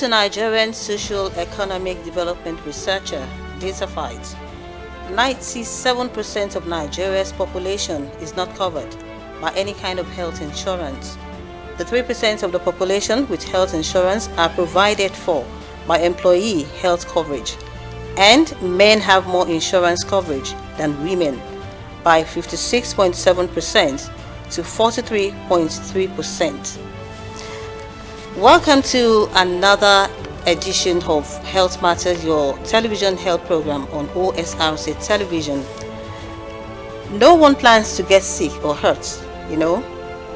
to Nigerian social economic development researcher DataFight, 97% of Nigeria's population is not covered by any kind of health insurance. The 3% of the population with health insurance are provided for by employee health coverage, and men have more insurance coverage than women by 56.7% to 43.3%. Welcome to another edition of Health Matters, your television health program on OSRC television. No one plans to get sick or hurt,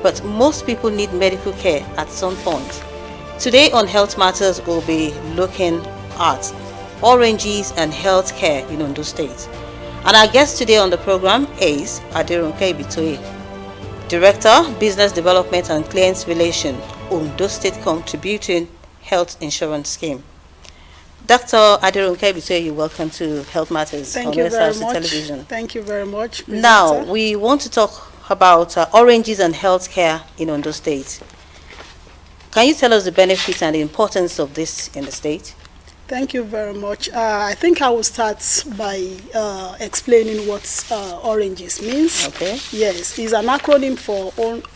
but most people need medical care at some point. Today on Health Matters, we'll be looking at oranges and healthcare in Ondo State. And our guest today on the program is Aderonke Ibitoye, Director, Business Development and Clients Relation, Ondo State Contributing Health Insurance Scheme. Dr. Aderonke Ibitoye, you're welcome to Health Matters on OSRC television. Thank you very much. Presenter. Now, we want to talk about oranges and healthcare in Ondo State. Can you tell us the benefits and the importance of this in the state? Thank you very much. I think I will start by explaining what oranges means. Okay. Yes, it's an acronym for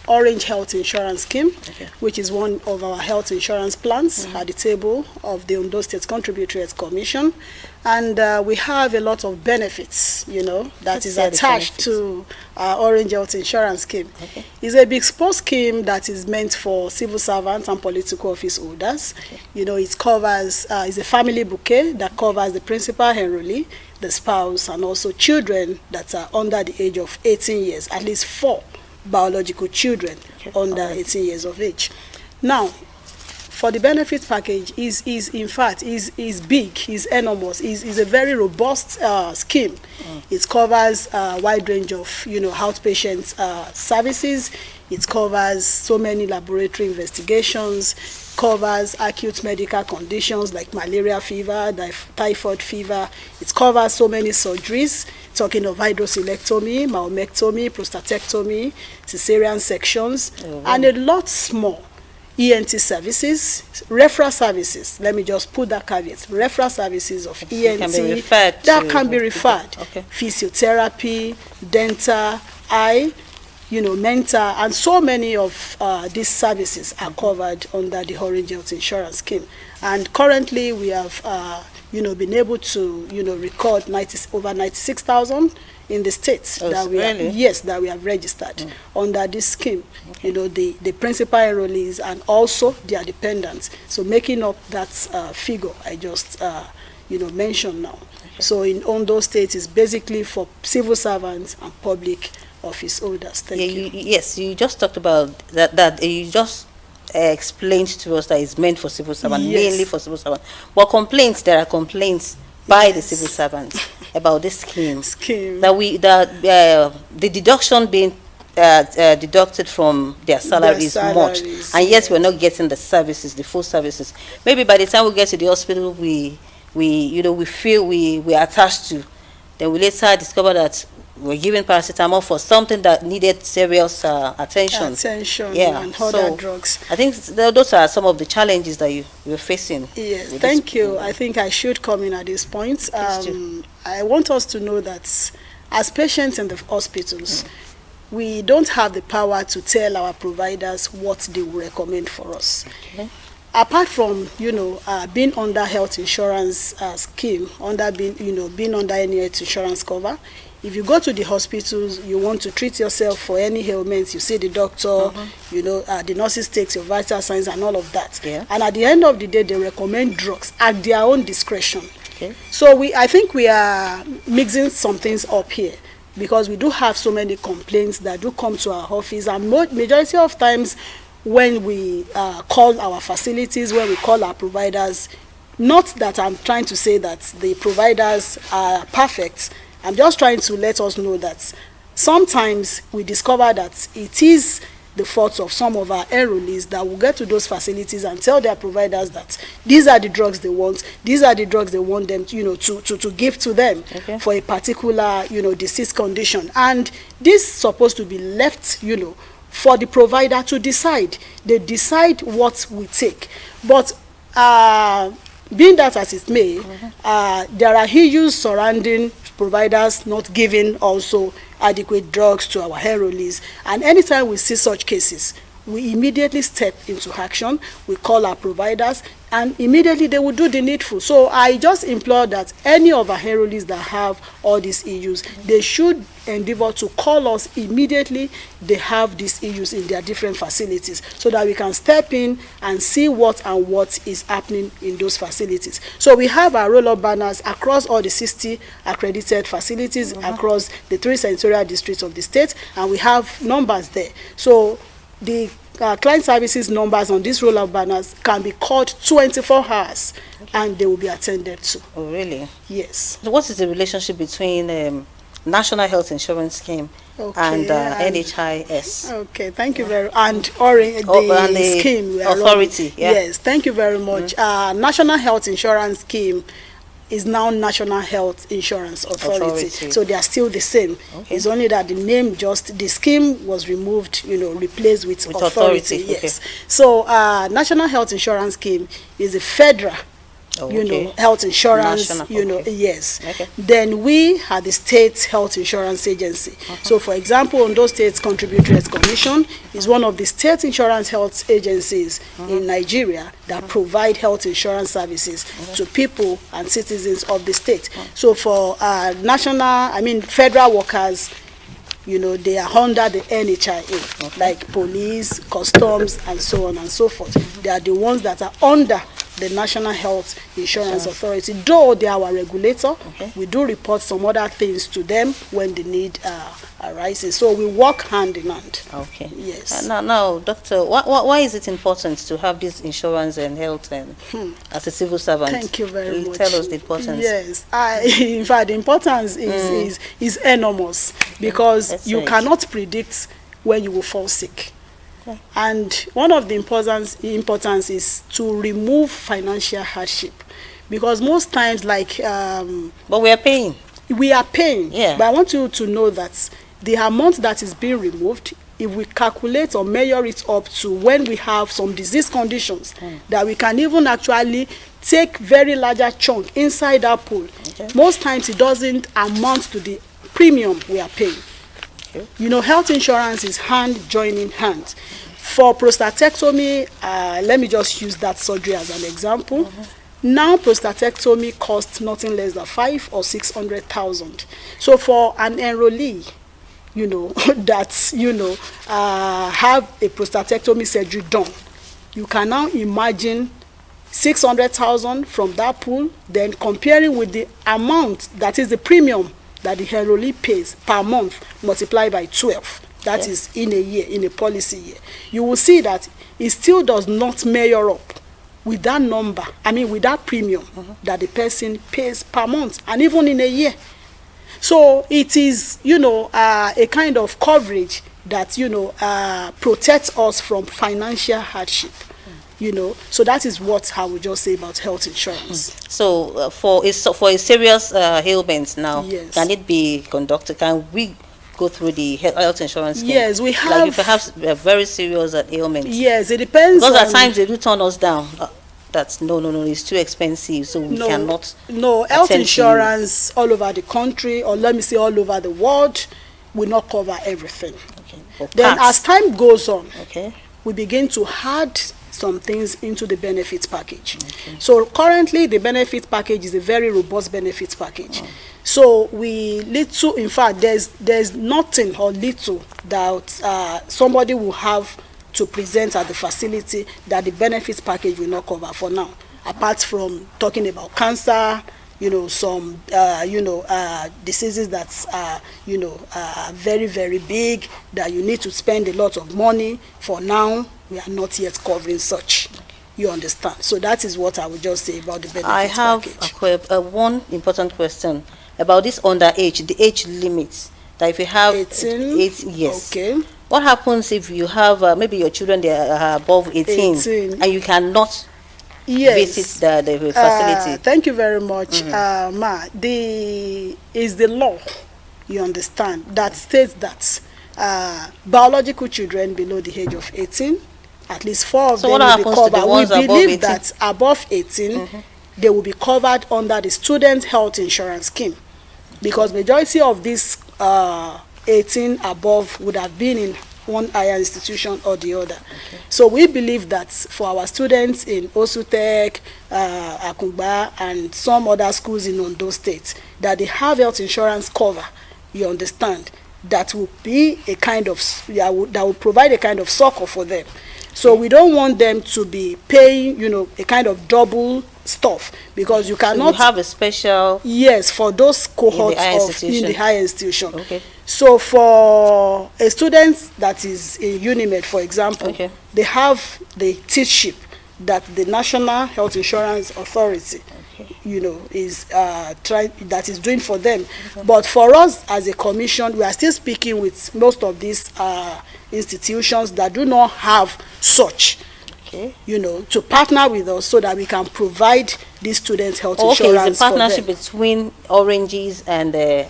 Orange Health Insurance Scheme, Okay. which is one of our health insurance plans at the table of the Ondo State Contributory Health Commission. And we have a lot of benefits, that is attached to our Orange Health Insurance Scheme. Okay. It's a big sports scheme that is meant for civil servants and political office holders. Okay. It covers, it's a family bouquet that covers the principal enrollee, the spouse, and also children that are under the age of 18 years, at least 4 biological children under 18 years of age. Now, for the benefit package is big, is enormous, is a very robust scheme. It covers a wide range of outpatient services. It covers so many laboratory investigations, covers acute medical conditions like malaria fever, typhoid fever. It covers so many surgeries, talking of hydrocelectomy, myomectomy, prostatectomy, cesarean sections, and a lot more. ENT services, referral services. Let me just put that caveat. Referral services of ENT can be referred. Okay. Physiotherapy, dental, eye, mental, and so many of these services are covered under the Orange Health Insurance Scheme. And currently, we have, been able to, record over 96,000 in the states that we have registered under this scheme. Okay. The principal enrollees and also their dependents. So making up that figure I just mentioned now. Okay. So in Ondo State is basically for civil servants and public office holders. Thank you. Yes, you just talked about that you just explained to us that it's meant for civil servants, mainly for civil servants. But there are complaints by the civil servants about this scheme. That the deduction being deducted from their salary is much, and yet we're not getting the services, the full services. Maybe by the time we get to the hospital, we feel we are attached to. Then we later discover that we're given paracetamol for something that needed serious attention. And other drugs. I think those are some of the challenges that you're facing. Yes, thank you. I think I should come in at this point. I want us to know that as patients in the hospitals, we don't have the power to tell our providers what they will recommend for us. Okay. Apart from being under health insurance scheme, being under any health insurance cover, if you go to the hospitals, you want to treat yourself for any ailments, you see the doctor, the nurses takes your vital signs and all of that. Yeah. And at the end of the day, they recommend drugs at their own discretion. Okay. So I think we are mixing some things up here, because we do have so many complaints that do come to our office, and majority of times when we call our facilities, when we call our providers, not that I'm trying to say that the providers are perfect. I'm just trying to let us know that sometimes we discover that it is the fault of some of our enrollees that will get to those facilities and tell their providers that these are the drugs they want, these are the drugs they want them to give to them for a particular disease condition. And this is supposed to be left for the provider to decide. They decide what we take. But Being that as it may, there are issues surrounding providers not giving also adequate drugs to our enrollees, and anytime we see such cases, we immediately step into action. We call our providers, and immediately they will do the needful. So I just implore that any of our enrollees that have all these issues, they should endeavor to call us immediately they have these issues in their different facilities, so that we can step in and see what is happening in those facilities. So we have our roll-up banners across all the 60 accredited facilities across the 3 senatorial districts of the state, and we have numbers there. So the client services numbers on these roll-up banners can be called 24 hours, and they will be attended to. Oh, really? Yes. So what is the relationship between National Health Insurance Scheme and NHIS? Okay, thank you very much. And the scheme. Authority, yeah. Yes, thank you very much. National Health Insurance Scheme is now National Health Insurance Authority. So they are still the same. Okay. It's only that the name the scheme was removed, replaced with authority. Yes. Okay. So National Health Insurance Scheme is a federal health insurance, yes. Okay. Then we are the state health insurance agency. So for example, Ondo State Contributory Commission is one of the state insurance health agencies in Nigeria that provide health insurance services to people and citizens of the state. So for federal workers, they are under the NHIA, like police, customs, and so on and so forth. They are the ones that are under the National Health Insurance Authority. Though they are our regulator, we do report some other things to them when the need arises. So we work hand in hand. Okay. Yes. Now, Doctor, why is it important to have this insurance and health as a civil servant? Thank you very much. Tell us the importance. Yes. In fact, the importance is enormous, because you cannot predict when you will fall sick. And one of the importance is to remove financial hardship, because most times, but we are paying. We are paying. Yeah. But I want you to know that the amount that is being removed, if we calculate or measure it up to when we have some disease conditions, that we can even actually take very larger chunk inside that pool. Most times it doesn't amount to the premium we are paying. Health insurance is hand joining hands. For prostatectomy, let me just use that surgery as an example. Now prostatectomy costs nothing less than 500,000 or 600,000. So for an enrollee, that have a prostatectomy surgery done, you can now imagine 600,000 from that pool, then comparing with the amount that is the premium that the enrollee pays per month, multiplied by 12. That is in a year, in a policy year. You will see that it still does not measure up with that number, with that premium that the person pays per month, and even in a year. So it is, a kind of coverage that, protects us from financial hardship. So that is what I would just say about health insurance. So for a serious ailment now, can it be conducted? Can we go through the health insurance scheme? Yes, we have. Like if perhaps a very serious ailment. Yes, it depends. Because at times they do turn us down. That's no, it's too expensive, so we cannot. No, health insurance all over the country, or let me say all over the world, will not cover everything. Okay. Then as time goes on, we begin to add some things into the benefits package. So currently the benefits package is a very robust benefits package. So in fact, there's nothing or little that somebody will have to present at the facility that the benefits package will not cover for now, apart from talking about cancer, some diseases that are very, very big, that you need to spend a lot of money. For now, we are not yet covering such. You understand? So that is what I would just say about the benefits package. I have one important question about this underage, the age limit. That if you have 18, 8 years, what happens if you have maybe your children, they are above 18 and you cannot visit the facility? Thank you very much, Ma. Is the law, you understand, that states that biological children below the age of 18 at least 4 of So them what will be happens to the covered. ones We above believe 18? that above 18, they will be covered under the student health insurance scheme, because majority of these 18 above would have been in one higher institution or the other. Okay. So we believe that for our students in Osrc, Akungba, and some other schools in Ondo State, that they have health insurance cover, you understand, that will be a kind of, that will provide a kind of succor for them. So we don't want them to be paying, a kind of double stuff, because you cannot. So you have a special. Yes, for those cohorts in the higher institution. Okay. So for a student that is in Unimed, for example, okay, they have the teachship that the National Health Insurance Authority, okay, is that is doing for them. Okay. But for us as a commission, we are still speaking with most of these institutions that do not have such, okay, to partner with us so that we can provide these students health insurance. It's a partnership between ORANGHIS and the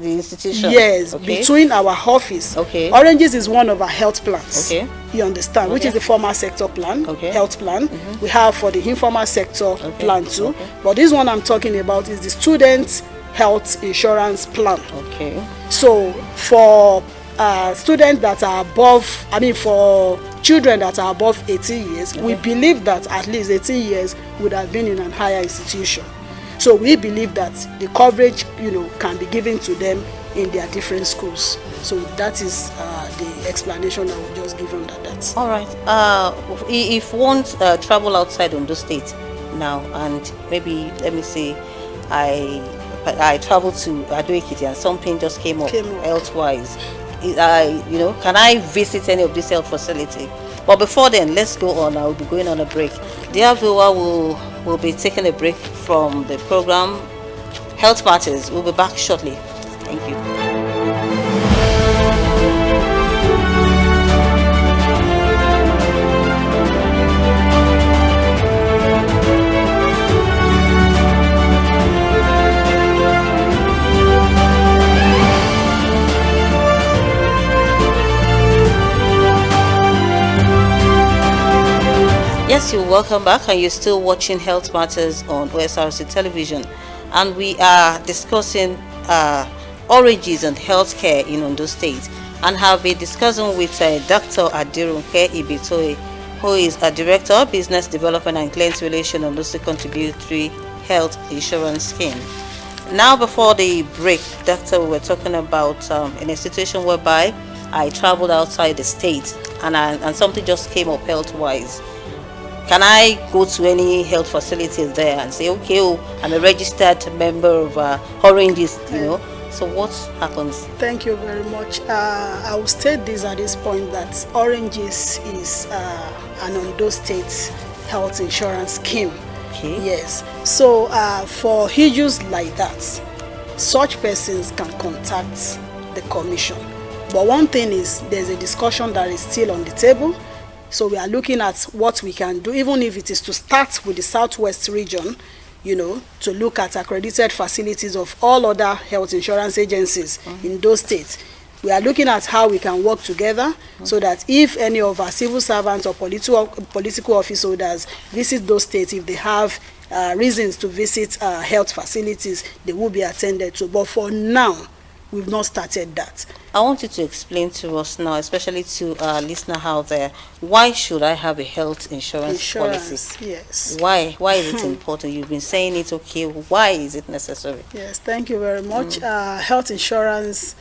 institution. Yes, okay, between our office. Okay. ORANGHIS is one of our health plans. Okay. You understand, okay, which is the formal sector plan, okay, health plan. We have for the informal sector, okay, plan too. Okay. But this one I'm talking about is the students health insurance plan. Okay. So for students that are above, for children that are above 18 years, okay, we believe that at least 18 years would have been in an higher institution. So we believe that the coverage, can be given to them in their different schools. So that is the explanation I will just give under that. All right. If one travel outside Ondo State now, and maybe, let me say, I traveled to Aderonke and something just came up health-wise, can I visit any of this health facility? But before then, let's go on. I will be going on a break. Dear viewer, will be taking a break from the program Health Matters. We'll be back shortly. Thank you. Yes, you're welcome back, and you're still watching Health Matters on OSRC television, and we are discussing ORANGHIS and healthcare in Ondo State, and have been discussing with Dr. Aderonke Ibitoye, who is a Director of Business Development and Client Relations on Ondo State Contributory Health Insurance Scheme. Now, before the break, Doctor, we were talking about in a situation whereby I traveled outside the state, and something just came up health-wise. Can I go to any health facility there and say, okay, I'm a registered member of ORANGHIS, So what happens? Thank you very much. I will state this at this point, that ORANGHIS is an Ondo State health insurance scheme. Okay. Yes. So for issues like that, such persons can contact the commission. But one thing is, there's a discussion that is still on the table. So we are looking at what we can do, even if it is to start with the Southwest region, to look at accredited facilities of all other health insurance agencies in those states. We are looking at how we can work together so that if any of our civil servants or political office holders visit those states, if they have reasons to visit health facilities, they will be attended to. But for now, we've not started that. I want you to explain to us now, especially to our listener out there, why should I have a health insurance policy? Yes. Why is it important? You've been saying it, okay. Why is it necessary? Yes, thank you very much. Health insurance,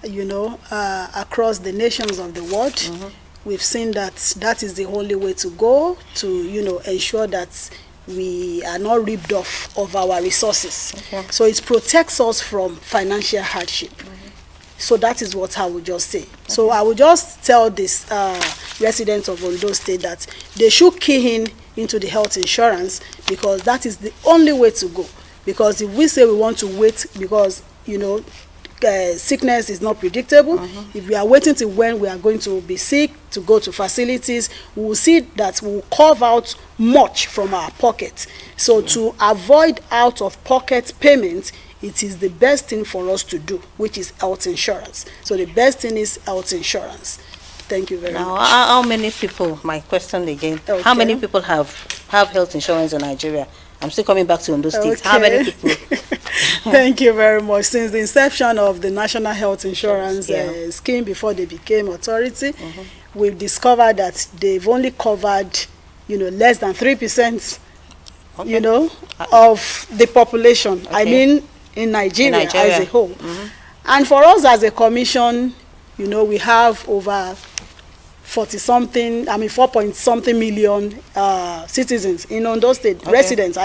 across the nations of the world, we've seen that that is the only way to go to, ensure that we are not ripped off of our resources. Okay. So it protects us from financial hardship. So that is what I would just say. Okay. So I would just tell this residents of Ondo State that they should key into the health insurance, because that is the only way to go. Because if we say we want to wait, because sickness is not predictable. If we are waiting till when we are going to be sick to go to facilities, we will see that we will carve out much from our pocket. So to avoid out-of-pocket payments, it is the best thing for us to do, which is health insurance. So the best thing is health insurance. Thank you very Now, much. how many people, my question again, Okay. how many people have health insurance in Nigeria? I'm still coming back to Ondo State. Okay. How many people? Thank you very much. Since the inception of the National Health Insurance scheme, before they became authority, we've discovered that they've only covered, less than 3%, of the population. I mean, in Nigeria as a whole. And for us as a commission, we have over 4-point-something million citizens in Ondo State, residents,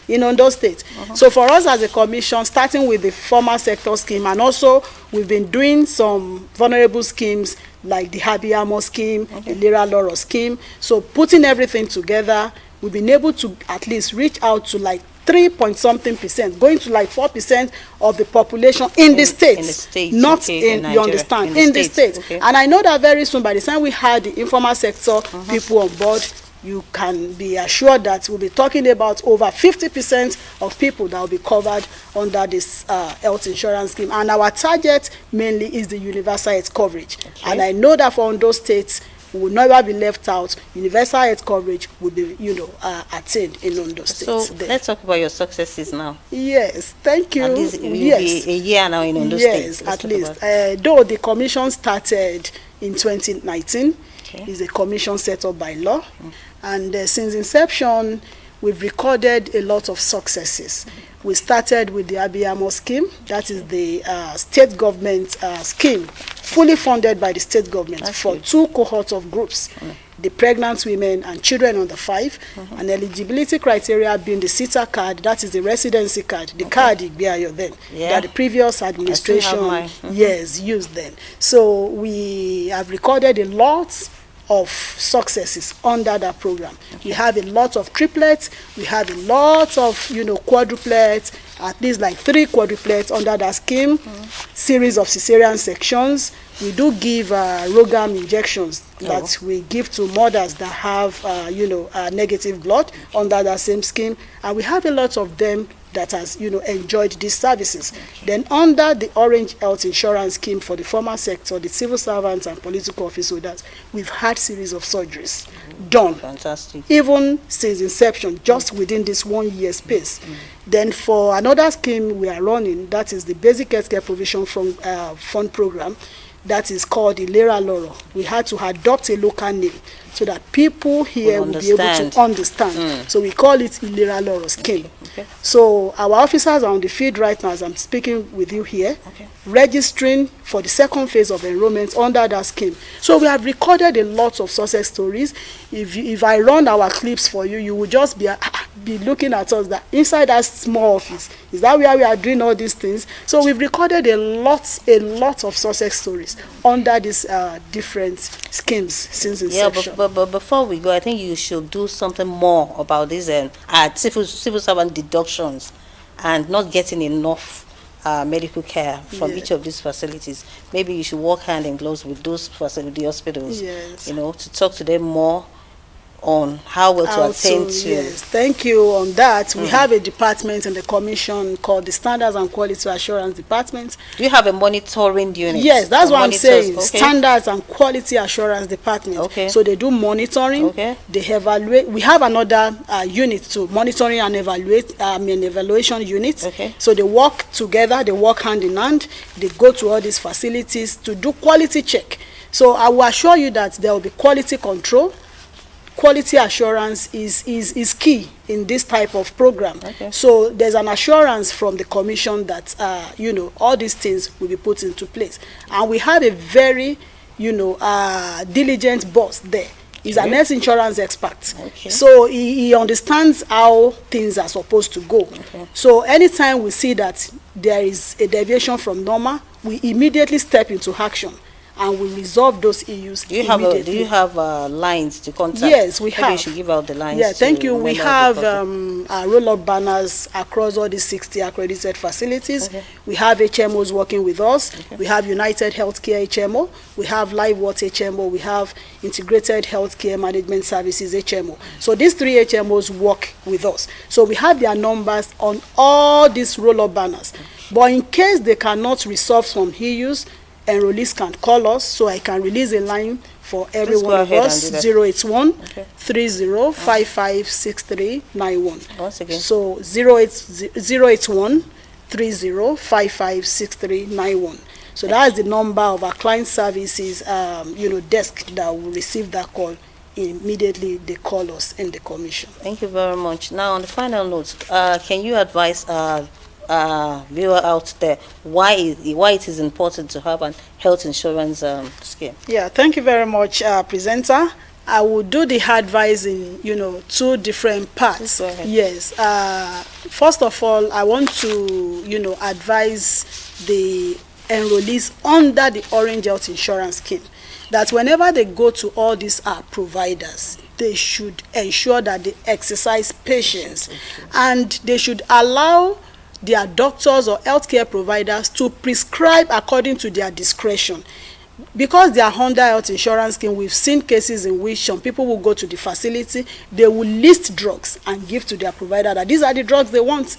in Ondo State. So for us as a commission, starting with the formal sector scheme, and also we've been doing some vulnerable schemes like the Abiyamo scheme, the Lera Loro scheme. So putting everything together, we've been able to at least reach out to like 3-point-something%, going to like 4% of the population in the States, not in you understand, in the States. And I know that very soon, by the time we had the informal sector people on board, you can be assured that we'll be talking about over 50% of people that will be covered under this health insurance scheme. And our target mainly is the universal health coverage. And I know that for Ondo States, will never be left out. Universal health coverage will be, attained in Ondo State. So let's talk about your successes now. Yes, thank you. At least it will be a year now in Ondo State. Yes, at least. Though the commission started in 2019, is a commission set up by law, and since inception, we've recorded a lot of successes. We started with the Abiyamo scheme, that is the state government scheme, fully funded by the state government for 2 cohorts of groups, the pregnant women and children under 5, and eligibility criteria being the SITA card, that is the residency card, the card then, that the previous administration used then. So we have recorded a lot of successes under that program. We have a lot of triplets, we have a lot of quadruplets, at least like 3 quadruplets under that scheme, series of cesarean sections. We do give ROGAM injections that we give to mothers that have negative blood under that same scheme, and we have a lot of them that has enjoyed these services. Then under the Orange Health Insurance scheme for the formal sector, the civil servants and political office holders, we've had series of surgeries done. Fantastic. Even since inception, just within this 1 year space. Then for another scheme we are running, that is the Basic Healthcare Provision Fund Program, that is called the Lera Loro. We had to adopt a local name so that people here will be able to understand. So we call it Lera Loro scheme. So our officers are on the field right now as I'm speaking with you here, registering for the second phase of enrollment under that scheme. So we have recorded a lot of success stories. If I run our clips for you, you will just be looking at us that inside that small office, is that where we are doing all these things? So we've recorded a lot of success stories under these different schemes since inception. But before we go, I think you should do something more about these civil servant deductions and not getting enough medical care from each of these facilities. Maybe you should work hand in gloves with those facility hospitals, to talk to them more on how well to attend to. Yes, thank you on that. We have a department in the commission called the Standards and Quality Assurance Department. Do you have a monitoring unit? Yes, that's what I'm saying. Standards and Quality Assurance Department. So they do monitoring. They evaluate. We have another unit to monitoring and evaluate. An evaluation unit. So they work together. They work hand in hand. They go to all these facilities to do quality check. So I will assure you that there will be quality control. Quality assurance is key in this type of program. So there's an assurance from the commission that all these things will be put into place, and we have a very diligent boss there. He's an health insurance expert, so he understands how things are supposed to go. So anytime we see that there is a deviation from normal, we immediately step into action and we resolve those issues immediately. Do you have lines to contact? Yes, we have. Maybe you should give out the lines. Yeah, thank you. We have roll-up banners across all these 60 accredited facilities. We have HMOs working with us. We have United Healthcare HMO. We have Live Water HMO. We have Integrated Healthcare Management Services HMO. So these 3 HMOs work with us. So we have their numbers on all these roll-up banners. But in case they cannot resolve some issues, enrollees can call us, so I can release a line for every Please go one of ahead us. and do that. 081 Okay. 30556391. Once again. So 081 30556391. So that is the number of our client services, desk that will receive that call immediately they call us in the commission. Thank you very much. Now, on the final note, can you advise viewer out there why it is important to have an health insurance scheme? Yeah, thank you very much, presenter. I will do the advice in, two different parts. Go ahead. Yes. First of all, I want to, advise the enrollees under the Orange Health Insurance Scheme that whenever they go to all these providers, they should ensure that they exercise patience, and they should allow their doctors or healthcare providers to prescribe according to their discretion. Because they are under health insurance scheme, we've seen cases in which some people will go to the facility, they will list drugs and give to their provider that these are the drugs they want.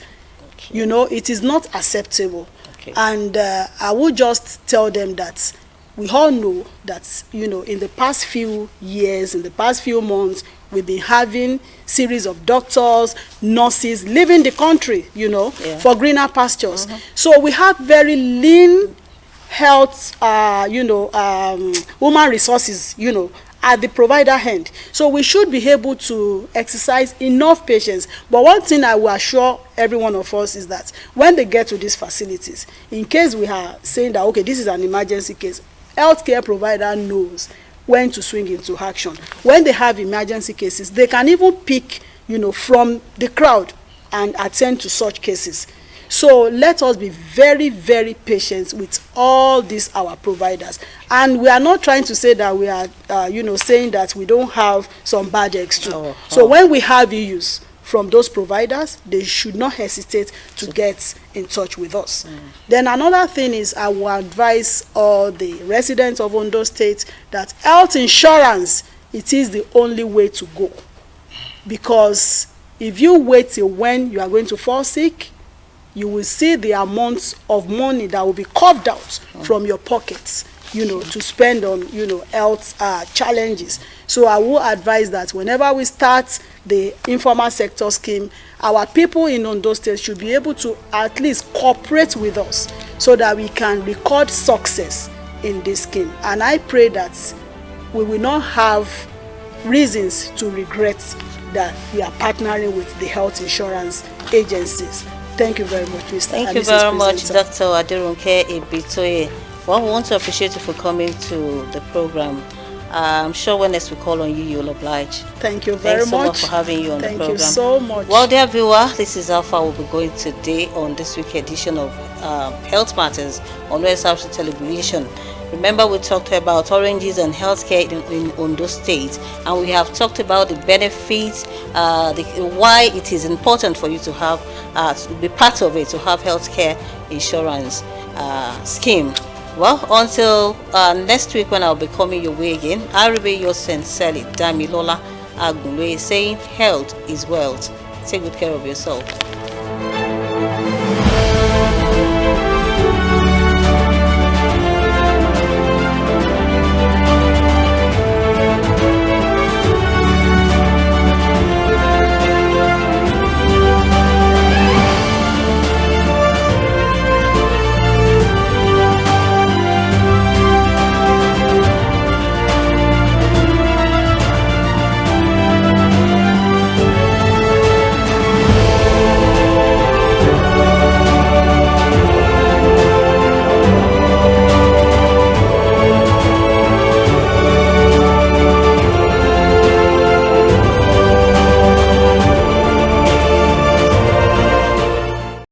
Okay. It is not acceptable. Okay. And I will just tell them that we all know that, in the past few years, in the past few months, we've been having series of doctors, nurses leaving the country, for greener pastures. So we have very lean health, human resources, at the provider end. So we should be able to exercise enough patience. But one thing I will assure every one of us is that when they get to these facilities, in case we are saying that, okay, this is an emergency case, healthcare provider knows when to swing into action. When they have emergency cases, they can even pick, from the crowd and attend to such cases. So let us be very, very patient with all these our providers. And we are not trying to say that we are, saying that we don't have some bad eggs too. So when we have issues from those providers, they should not hesitate to get in touch with us. Then another thing is, I will advise all the residents of Ondo State that health insurance, it is the only way to go. Because if you wait till when you are going to fall sick, you will see the amount of money that will be carved out from your pockets, to spend on, health challenges. So I will advise that whenever we start the informal sector scheme, our people in Ondo State should be able to at least cooperate with us so that we can record success in this scheme. And I pray that we will not have reasons to regret that we are partnering with the health insurance agencies. Thank you very much, Mr. Thank you very much, Dr. Aderonke Ibitoye. Well, we want to appreciate you for coming to the program. I'm sure when next we call on you, you'll oblige. Thank you very much. Thanks so much for having you on the program. Thank you so much. Well, dear viewer, this is how far we'll be going today on this week's edition of Health Matters on ORANGHIS Television. Remember, we talked about ORANGHIS and healthcare in Ondo State, and we have talked about the benefits, why it is important for you to have, to be part of it, to have healthcare insurance scheme. Well, until next week when I'll be coming your way again, I remain your sincerely, Damilola Agunwe, saying health is wealth. Take good care of yourself.